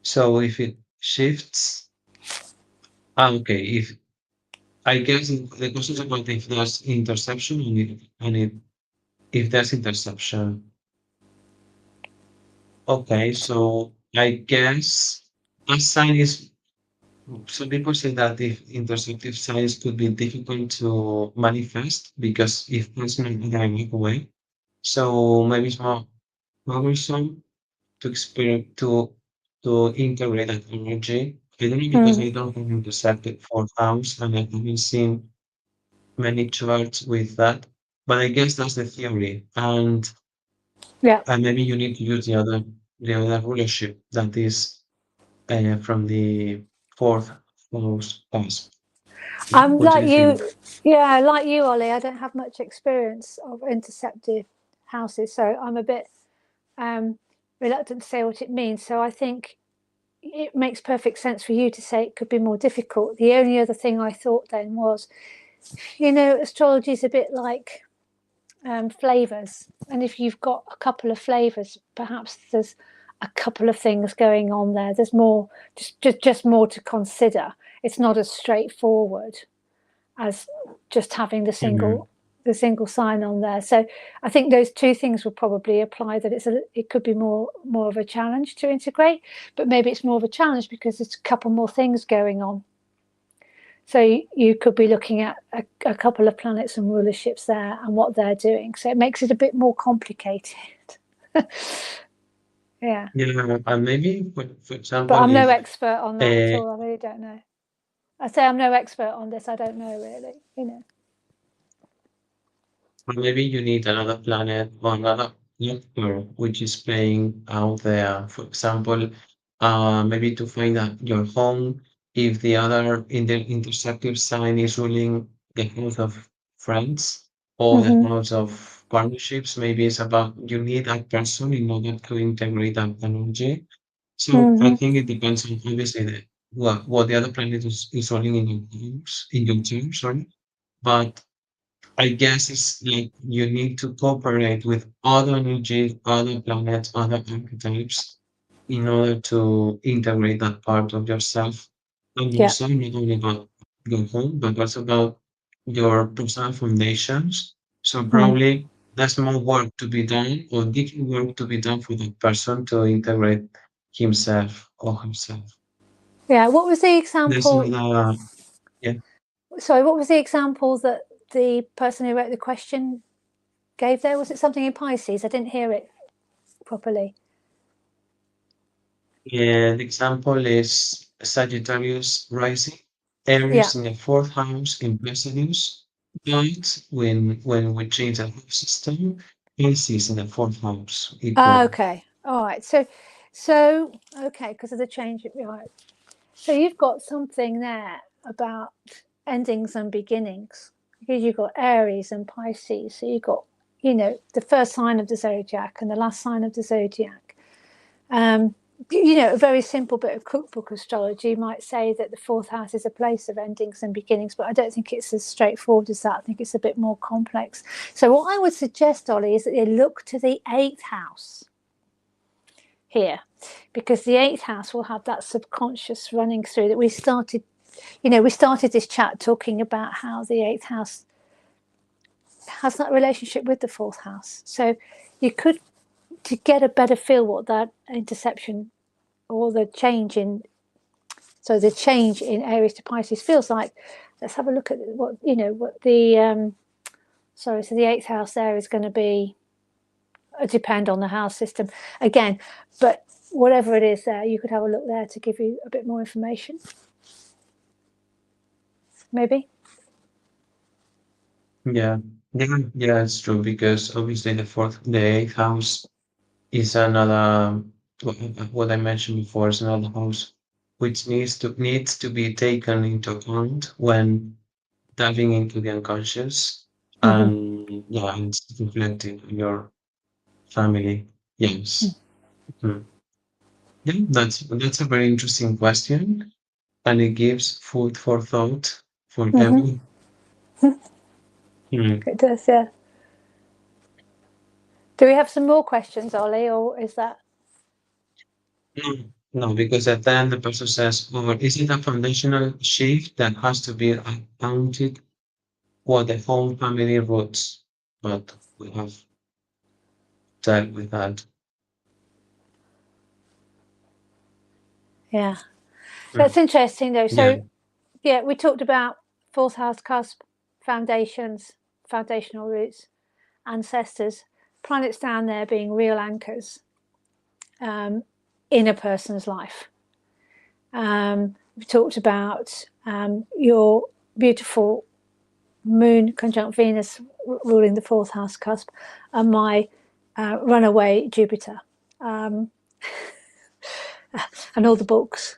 So if it shifts, okay, if I guess the question is about if there's interception and if there's interception. Okay, so I guess a sign is some people say that if interceptive signs could be difficult to manifest because if it's not going away, so maybe it's more cumbersome to experience to integrate that energy. I don't know because Mm, I don't have intercepted fourth house and I haven't seen many charts with that. But I guess that's the theory. yeah, And maybe you need to use the other rulership that is from the fourth house cusp. I'm What do like you you. think? Yeah, like you, Ollie. I don't have much experience of interceptive houses, so I'm a bit um, reluctant to say what it means. So I think it makes perfect sense for you to say it could be more difficult. The only other thing I thought then was, astrology is a bit like flavors, and if you've got a couple of flavors, perhaps there's a couple of things going on there. There's more, just more to consider. It's not as straightforward as just having Mhm. the single sign on there. So I think those two things will probably apply. That it could be more of a challenge to integrate, but maybe it's more of a challenge because there's a couple more things going on. So you could be looking at a couple of planets and rulerships there and what they're doing. So it makes it a bit more complicated. Yeah, Yeah, and maybe for but example, I'm no if expert on that at uh, all. I really don't know. I say I'm no expert on this. I don't know really. or maybe you need another planet or another actor which is playing out there. For example, maybe to find out your home if the other in the intersective sign is ruling the house of friends or the Mm-hmm. house of partnerships. Maybe it's about you need that person in order to integrate that energy. So I Mm-hmm. think it depends on obviously what the other planet is ruling in your house, in your team, sorry. But I guess it's like you need to cooperate with other energies, other planets, other archetypes in order to integrate that part of yourself. And Yeah. also not only about your home, but also about your personal foundations. So Mm. probably there's more work to be done or different work to be done for that person to integrate himself or herself. Yeah. What was the There's example? another, yeah. Sorry, what was the example that the person who wrote the question gave there? Was it something in Pisces? I didn't hear it properly. Yeah, the example is Sagittarius rising, Yeah. Aries in the fourth house in Pisces, but when we change the house system, Pisces in the fourth house equal. Okay. All right. So okay, because of the change. Right. So you've got something there about endings and beginnings, because you've got Aries and Pisces. So you've got, the first sign of the zodiac and the last sign of the zodiac. A very simple bit of cookbook astrology might say that the fourth house is a place of endings and beginnings, but I don't think it's as straightforward as that. I think it's a bit more complex. So what I would suggest, Ollie, is that you look to the eighth house here, because the eighth house will have that subconscious running through that we started this chat talking about how the eighth house has that relationship with the fourth house. So you could, to get a better feel what that interception or the change in Aries to Pisces feels like, let's have a look at what the so the eighth house there is going to be, depend on the house system again, but whatever it is there, you could have a look there to give you a bit more information, maybe. Yeah, yeah, it's true because obviously the eighth house is another what I mentioned before is another house which needs to be taken into account when diving into the unconscious Mm-hmm. and yeah, and reflecting on your family. Yes. Mhm. Yeah, that's a very interesting question, and it gives food for thought for Mm-hmm. everyone. Hmm. It does, yeah. Do we have some more questions, Ollie, or is that? No, no, because at the end the person says, or is it a foundational shift that has to be accounted for the home family roots? But we have dealt with that. Yeah, Mm. that's interesting though. Yeah. So yeah, we talked about fourth house cusp, foundations, foundational roots, ancestors, planets down there being real anchors in a person's life. We talked about your beautiful moon conjunct Venus ruling the fourth house cusp, and my runaway Jupiter, and all the books.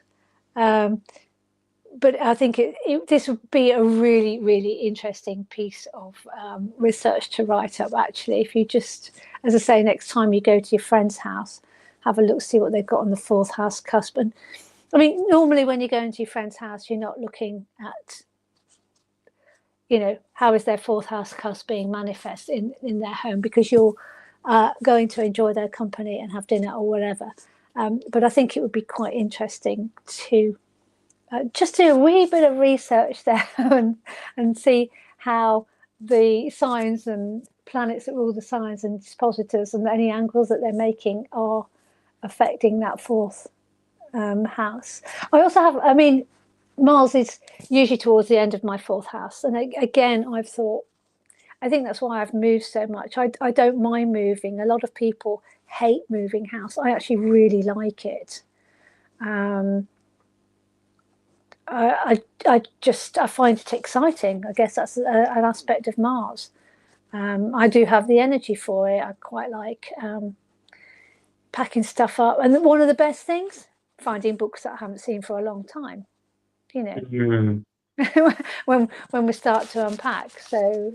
But I think this would be a really, really interesting piece of research to write up, actually. If you just, as I say, next time you go to your friend's house, have a look, see what they've got on the fourth house cusp. And I mean, normally when you go into your friend's house, you're not looking at, how is their fourth house cusp being manifest in their home, because you're going to enjoy their company and have dinner or whatever. But I think it would be quite interesting to just do a wee bit of research there and see how the signs and planets that rule the signs and dispositors and any angles that they're making are affecting that fourth house. I also have, I mean, Mars is usually towards the end of my fourth house. And again, I think that's why I've moved so much. I don't mind moving. A lot of people hate moving house. I actually really like it. I find it exciting. I guess that's an aspect of Mars. I do have the energy for it. I quite like packing stuff up. And one of the best things, finding books that I haven't seen for a long time. You know, Mm. when we start to unpack. So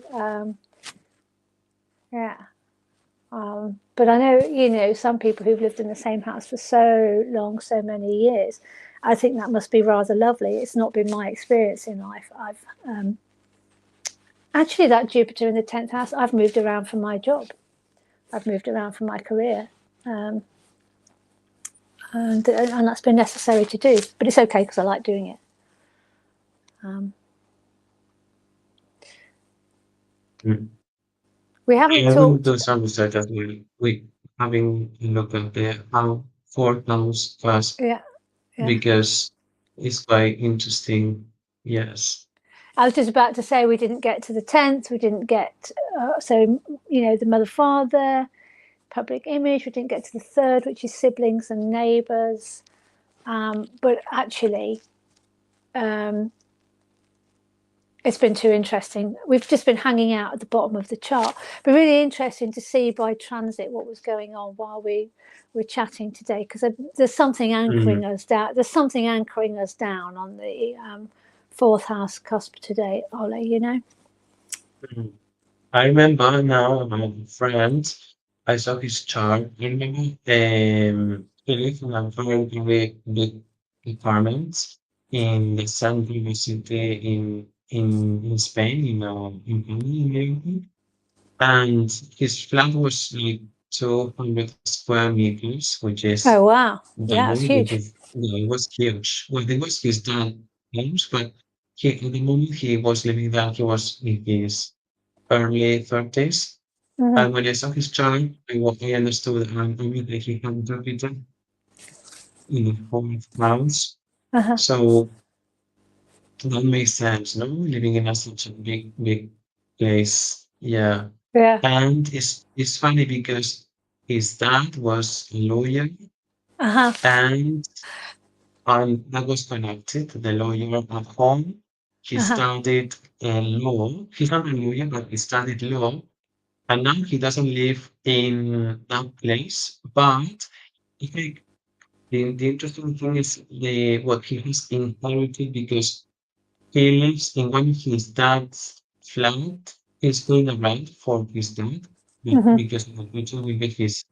yeah. But I know, some people who've lived in the same house for so long, so many years. I think that must be rather lovely. It's not been my experience in life. I've actually, that Jupiter in the 10th house, I've moved around for my job. I've moved around for my career. And that's been necessary to do. But it's okay because I like doing it. Mm. We haven't Yeah, we will talked. do some research as well. We having a look at the how four comes first Yeah, yeah. because it's quite interesting. Yes. I was just about to say we didn't get to the 10th. We didn't get, so, the mother, father, public image. We didn't get to the 3rd, which is siblings and neighbours. But actually, it's been too interesting. We've just been hanging out at the bottom of the chart. But really interesting to see by transit what was going on while we were chatting today, because there's something anchoring us down. There's something anchoring us down on the 4th house cusp today, Ole, I remember now my friend, I saw his chart. I remember he lived in a very, very big apartment in the center of the city in Spain, in Valencia. And his flat was like 200 square meters, which is Oh, wow. Yeah, it's double, which huge. is, it was huge. Well, it was his dad house, but at the moment he was living there, he was in his early 30s. Mm-hmm. And when I saw his chart, I understood immediately he had Jupiter in the fourth house. Uh-huh. So that makes sense, no? Living in such a big, big place. Yeah. Yeah. And it's funny because his dad was a lawyer Uh-huh. and that was connected to the lawyer at home. He Uh-huh. studied law. He's not a lawyer, but he studied law. And now he doesn't live in that place. But I think the interesting thing is what he has inherited because he lives in one of his dad's flat. He's paying the rent for his dad, but Mm-hmm. because in the future will get his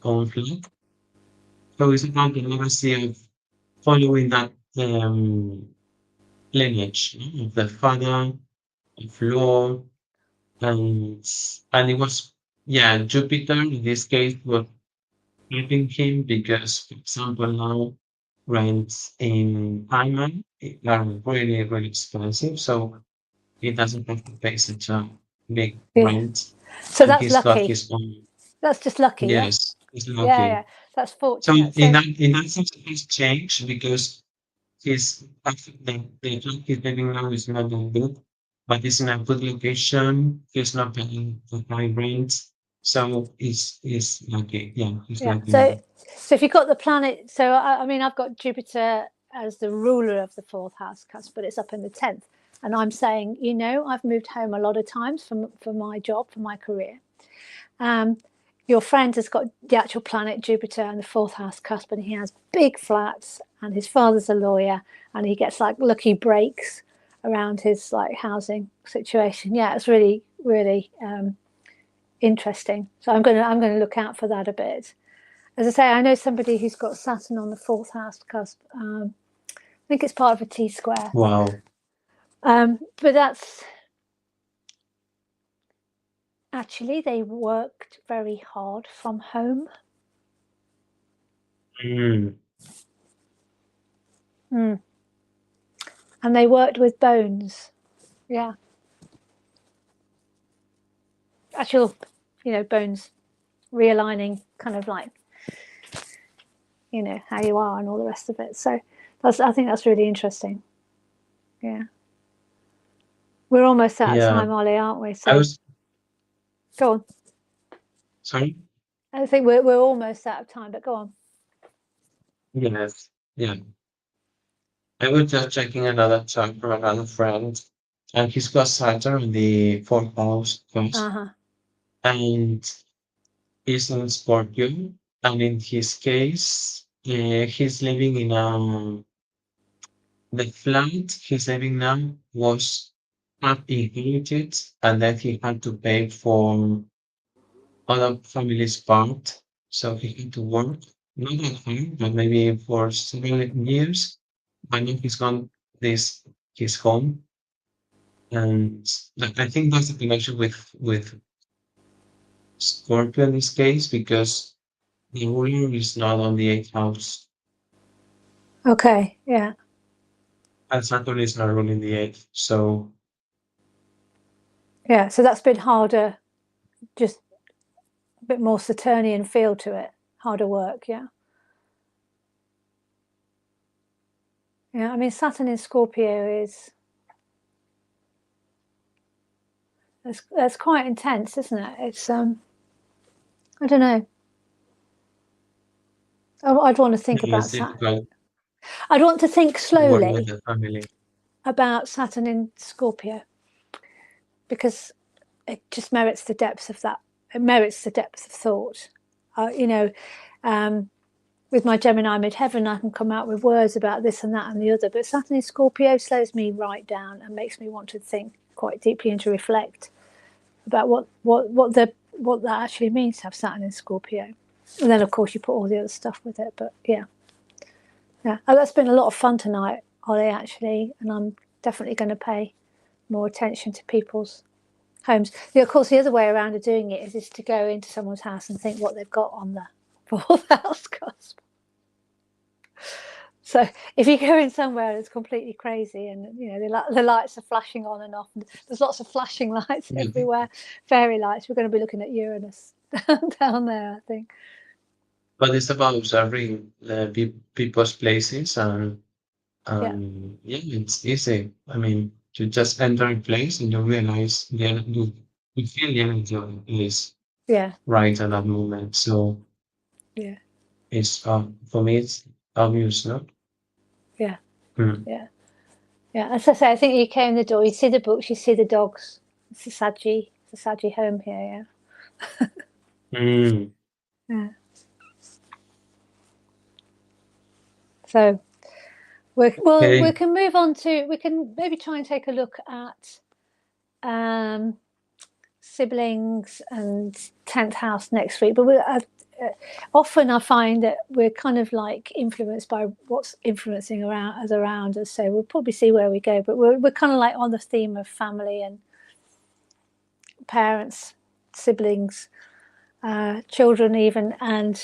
own flat. So it's about the legacy of following that lineage, of the father of law, and it was, yeah, Jupiter in this case was helping him because, for example, now rents in Ireland are really, really expensive, so he doesn't have to pay such a big Yeah. rent, So and that's he's got lucky. his own. That's just lucky, yeah? Yes, he's Yeah, lucky. yeah. That's So fortunate. So, in that sense, it has changed because the flat he's living now is not that good, but it's in a good location. He's not paying the high rent, so he's lucky. Yeah, he's yeah. lucky So, now. so if you've got the planet, so I mean, I've got Jupiter as the ruler of the 4th house cusp, but it's up in the 10th. And I'm saying, I've moved home a lot of times for my job, for my career. Um, your friend has got the actual planet Jupiter and the 4th house cusp, and he has big flats, and his father's a lawyer, and he gets like lucky breaks around his like housing situation. Yeah, it's really, really interesting. So I'm gonna look out for that a bit. As I say, I know somebody who's got Saturn on the 4th house cusp. I think it's part of a T square. Wow. But that's actually, they worked very hard from home. Mm. Mm. And they worked with bones. Yeah. Actual, bones realigning, kind of like, how you are and all the rest of it. So I think that's really interesting. Yeah. We're almost out of Yeah. time, Ollie, aren't we? I So was go on. sorry. I think we're almost out of time, but go on. Yes. Yeah. I was just checking another chart from another friend, and he's got Saturn in the fourth house first, Uh-huh. and he's in Scorpio. And in his case, he's living in the flat he's living now was half inherited, and then he had to pay for other family's part. So he had to work, not that hard, but maybe for several years. But now he's gone this his home. And I think that's the connection with Scorpio in this case, because the ruler is not on the eighth house, Okay. Yeah. and Saturn is not ruling the eighth. So Yeah. So that's been harder, just a bit more Saturnian feel to it. Harder work. Yeah. Yeah. I mean, Saturn in Scorpio is That's quite intense, isn't it? It's I don't know. I'd want to think Yeah, it's about Saturn. difficult I'd want to think to work with slowly the family. about Saturn in Scorpio, because it just merits the depth of that. It merits the depth of thought. You know, with my Gemini midheaven, I can come out with words about this and that and the other. But Saturn in Scorpio slows me right down and makes me want to think quite deeply and to reflect about what that actually means to have Saturn in Scorpio. And then, of course, you put all the other stuff with it. But yeah, that's been a lot of fun tonight, Ollie, actually, and I'm definitely going to pay more attention to people's homes. Of course, the other way around of doing it is to go into someone's house and think what they've got on the fourth house cusp. So if you go in somewhere that's completely crazy and the lights are flashing on and off, and there's lots of flashing lights Mhm. everywhere, fairy lights, we're going to be looking at Uranus down there, I think. But it's about observing the people's places Yeah, yeah, it's easy. I mean, you just enter a place and you realize you feel the energy of the place yeah, right at that moment. So yeah, it's for me it's obvious, no? yeah, Mm. yeah, yeah. As I say, I think you came in the door, you see the books, you see the dogs. It's a Saji home here. Mm. Yeah, yeah. So we Okay. can move on to, we can maybe try and take a look at siblings and 10th house next week. But often I find that we're kind of like influenced by what's influencing around us. So we'll probably see where we go. But we're kind of like on the theme of family and parents, siblings, children, even. And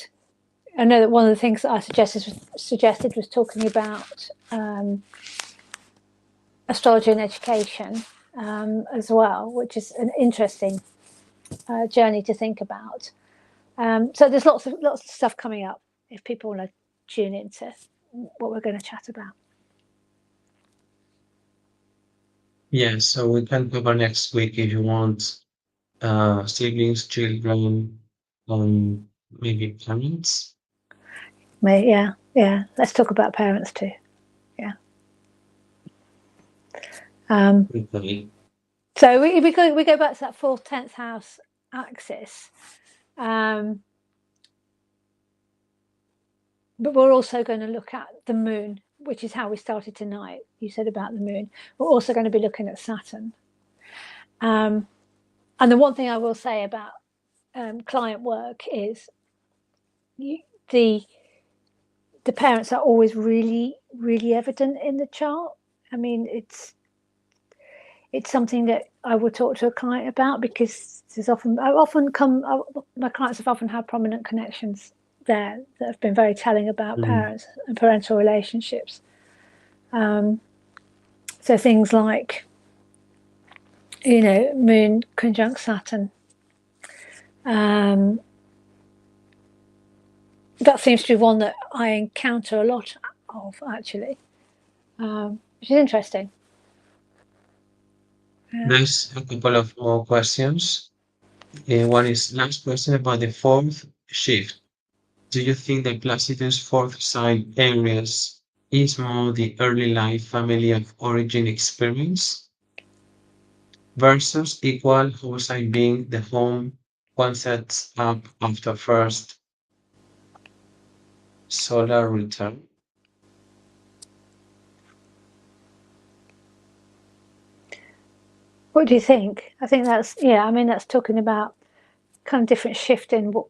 I know that one of the things that I suggested was talking about astrology and education as well, which is an interesting journey to think about. So there's lots of stuff coming up if people want to tune into what we're going to chat about. Yeah, so we can cover next week if you want siblings, children, maybe parents. Yeah, yeah. Let's talk about parents too. Yeah. Okay. So we go back to that fourth, 10th house axis, but we're also going to look at the moon, which is how we started tonight. You said about the moon. We're also going to be looking at Saturn. And the one thing I will say about client work is the parents are always really, really evident in the chart. I mean, it's something that I will talk to a client about, because my clients have often had prominent connections there that have been very telling about Mm. parents and parental relationships. So things like, Moon conjunct Saturn. Um, that seems to be one that I encounter a lot of, actually, which is interesting. Yeah. There's a couple of more questions. One is last question about the fourth shift. Do you think that Placidus' fourth sign Aries is more the early life family of origin experience versus equal host sign being the home one sets up after first solar return? What do you think? I think that's, yeah. I mean, that's talking about kind of different shift in what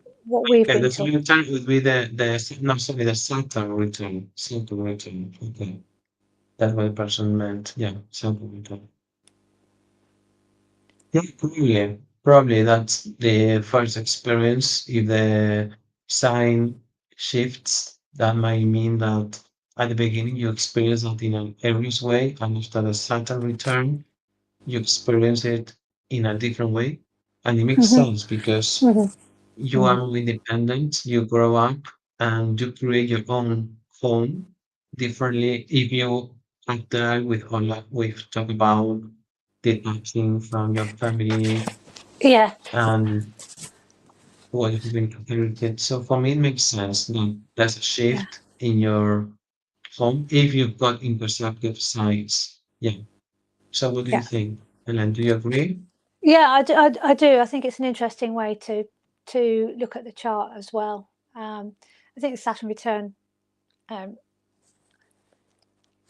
we've Okay, been the solar taught. return would be the no, sorry, the Saturn return. Saturn return. Okay. That's what the person meant. Yeah, Saturn return. Yeah, probably that's the first experience. If the sign shifts, that might mean that at the beginning you experience that in an Aries way, and after the Saturn return, you experience it in a different way. And it makes Mm-hmm. sense because Mm-hmm. you are more independent, you grow up, and you create your own home differently if you have that with all that we've talked about detaching from your family Yeah, and what you've been inherited. So for me, it makes sense that there's a yeah, shift in your home if you've got intersective sites. Yeah. So what do you yeah, think? And do you agree? yeah. I do. I think it's an interesting way to look at the chart as well. I think the Saturn return um,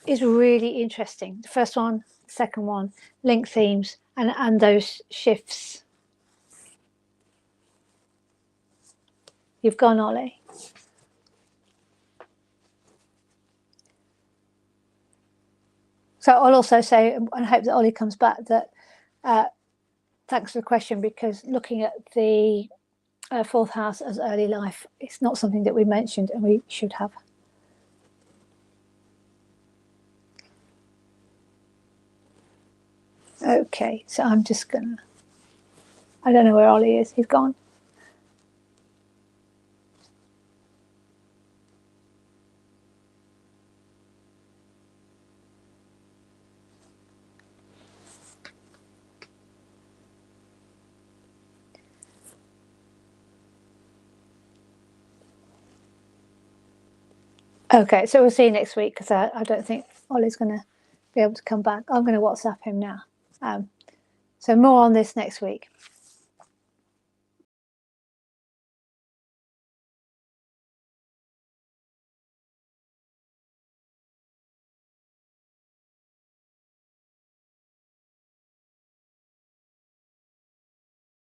is really interesting. The first one, second one, link themes, and those shifts. You've gone, Ollie. So I'll also say, and hope that Ollie comes back, that thanks for the question, because looking at the fourth house as early life, it's not something that we mentioned and we should have. Okay, so I'm just gonna, I don't know where Ollie is, he's gone. Okay, so we'll see you next week, because I don't think Ollie's gonna be able to come back. I'm gonna WhatsApp him now. So more on this next week.